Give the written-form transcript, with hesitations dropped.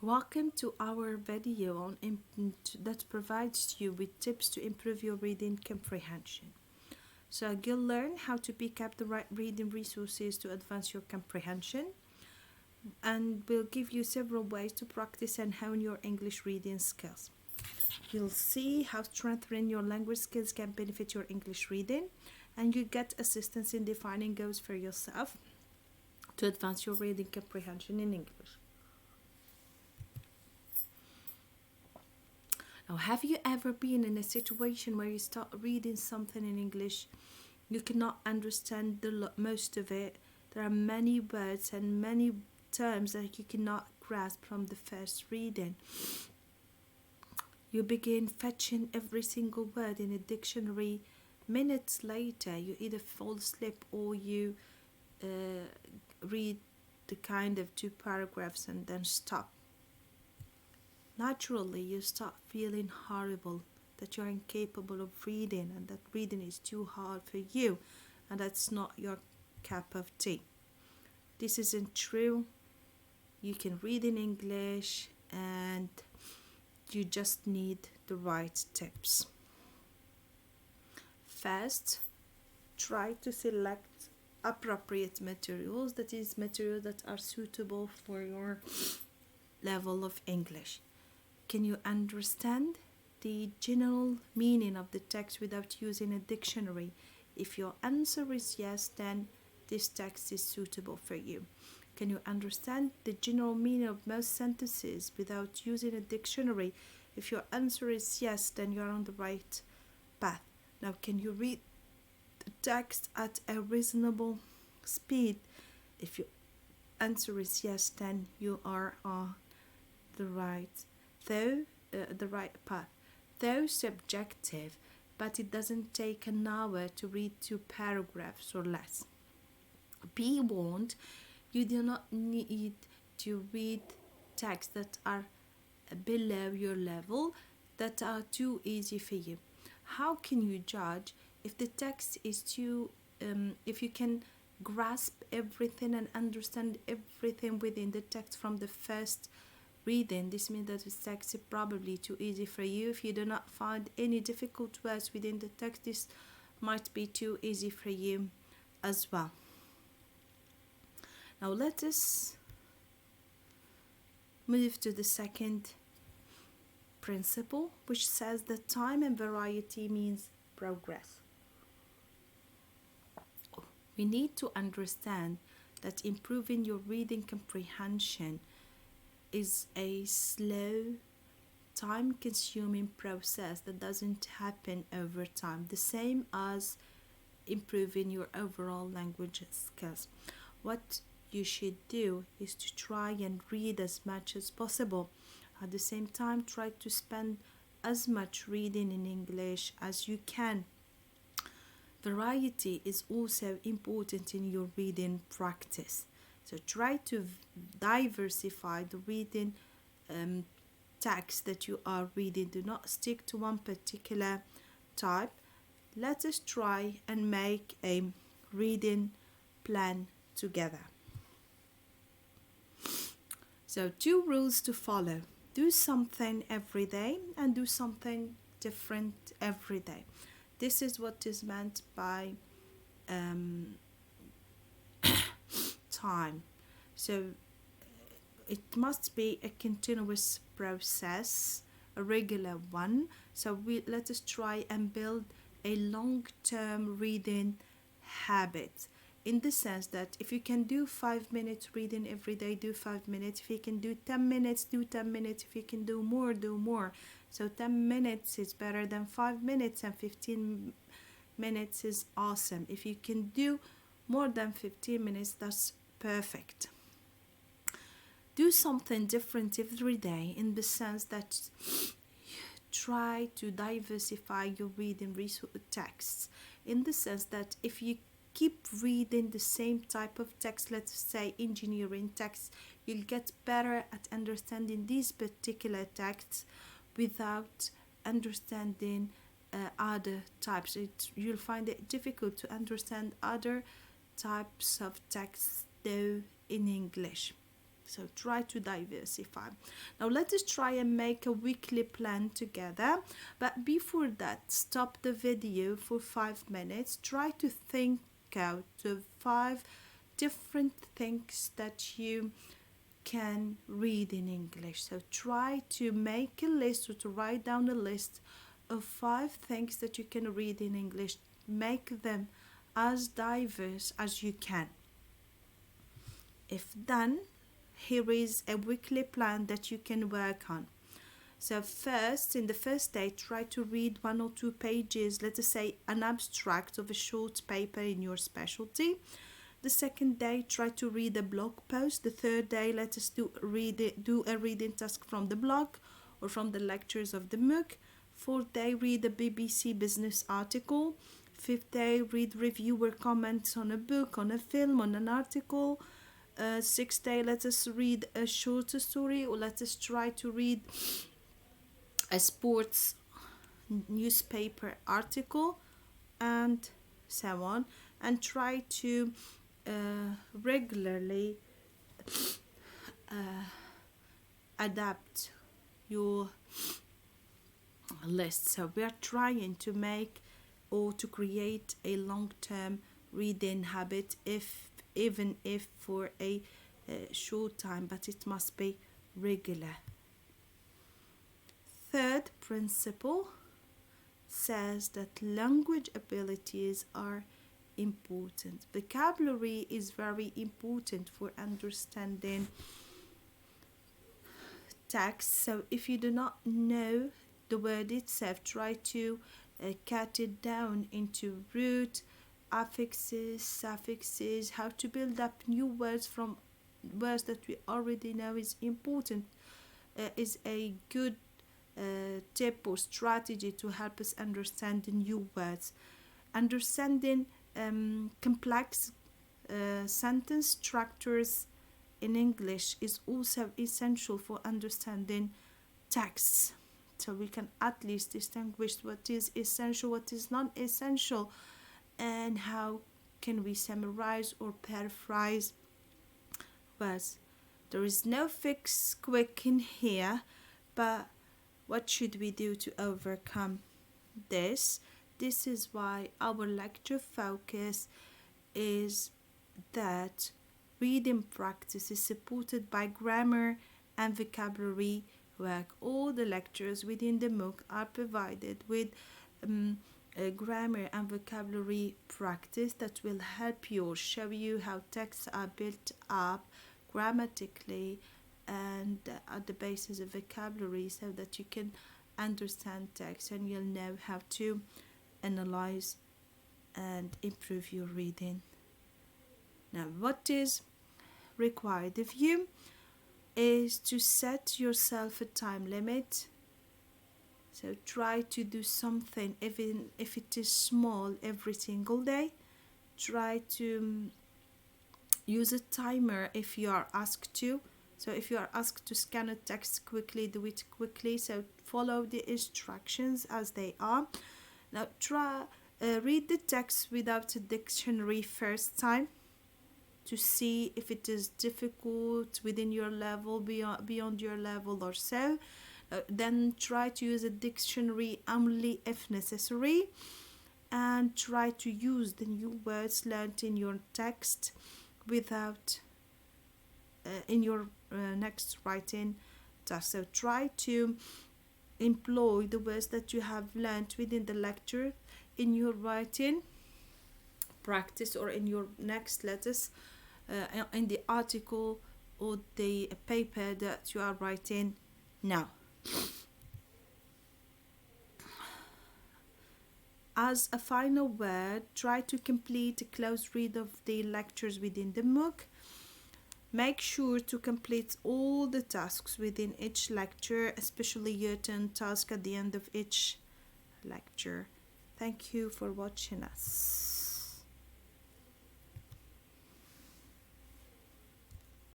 Welcome to our video that provides you with tips to improve your reading comprehension. So you'll learn how to pick up the right reading resources to advance your comprehension, and we'll give you several ways to practice and hone your English reading skills. You'll see how strengthening your language skills can benefit your English reading, and you get assistance in defining goals for yourself to advance your reading comprehension in English. Now, have you ever been in a situation where you start reading something in English, you cannot understand most of it? There are many words and many terms that you cannot grasp from the first reading. You begin fetching every single word in a dictionary. Minutes later, you either fall asleep or you read the kind of 2 paragraphs and then stop. Naturally, you start feeling horrible, that you're incapable of reading and that reading is too hard for you and that's not your cup of tea. This isn't true. You can read in English and you just need the right tips. First, try to select appropriate materials, that is, materials that are suitable for your level of English. Can you understand the general meaning of the text without using a dictionary? If your answer is yes, then this text is suitable for you. Can you understand the general meaning of most sentences without using a dictionary? If your answer is yes, then you're on the right path. Now, can you read the text at a reasonable speed? If your answer is yes, then you are on the right path. Though subjective, but it doesn't take an hour to read 2 paragraphs or less. Be warned, you do not need to read texts that are below your level, that are too easy for you. How can you judge if the text is too, if you can grasp everything and understand everything within the text from the first reading? This means that the text is probably too easy for you. If you do not find any difficult words within the text, this might be too easy for you as well. Now let us move to the second principle, which says that time and variety means progress. We need to understand that improving your reading comprehension is a slow, time-consuming process that doesn't happen over time, the same as improving your overall language skills. What you should do is to try and read as much as possible. At the same time, try to spend as much reading in English as you can. Variety is also important in your reading practice. So try to diversify the reading text that you are reading. Do not stick to one particular type. Let us try and make a reading plan together. So 2 rules to follow. Do something every day and do something different every day. This is what is meant by time. So it must be a continuous process, a regular one. So let us try and build a long-term reading habit, in the sense that if you can do 5 minutes reading every day, do 5 minutes. If you can do 10 minutes, do 10 minutes. If you can do more, do more. So 10 minutes is better than 5 minutes, and 15 minutes is awesome. If you can do more than 15 minutes, that's perfect. Do something different every day, in the sense that try to diversify your reading texts, in the sense that if you keep reading the same type of text, let's say engineering text, you'll get better at understanding these particular texts without understanding other types. You'll find it difficult to understand other types of texts though in English. So try to diversify. Now let us try and make a weekly plan together. But before that, stop the video for 5 minutes. Try to think out of 5 different things that you can read in English. So try to make a list or to write down a list of 5 things that you can read in English. Make them as diverse as you can. If done, here is a weekly plan that you can work on. So first, in the first day, try to read 1 or 2 pages, let us say an abstract of a short paper in your specialty. The second day, try to read a blog post. The third day, let us do a reading task from the blog or from the lectures of the MOOC. Fourth day, read a BBC Business article. Fifth day, read reviewer comments on a book, on a film, on an article. Sixth day, let us read a short story, or let us try to read a sports newspaper article, and so on. And try to regularly adapt your list. So we are trying to make or to create a long-term reading habit, even if for a short time, but it must be regular. Third principle says that language abilities are important. Vocabulary is very important for understanding text. So if you do not know the word itself, try to cut it down into root, affixes, suffixes. How to build up new words from words that we already know is important, is a good tip or strategy to help us understand the new words. Understanding complex sentence structures in English is also essential for understanding texts. So we can at least distinguish what is essential, what is not essential, and how can we summarize or paraphrase words. There is no fix quick in here, but what should we do to overcome this? This is why our lecture focus is that reading practice is supported by grammar and vocabulary work. All the lectures within the MOOC are provided with a grammar and vocabulary practice that will help you or show you how texts are built up grammatically and at the basis of vocabulary, so that you can understand text and you'll know how to analyze and improve your reading. Now, what is required of you is to set yourself a time limit. So try to do something, even if it is small, every single day. Try to use a timer if you are asked to. So if you are asked to scan a text quickly, do it quickly. So follow the instructions as they are. Now try read the text without a dictionary first time to see if it is difficult within your level, beyond your level or so. Then try to use a dictionary only if necessary, and try to use the new words learned in your text without in your next writing task. So try to employ the words that you have learned within the lecture in your writing practice, or in your next letters, in the article or the paper that you are writing now. As a final word, try to complete a close read of the lectures within the MOOC. Make sure to complete all the tasks within each lecture, especially your turn task at the end of each lecture. Thank you for watching us.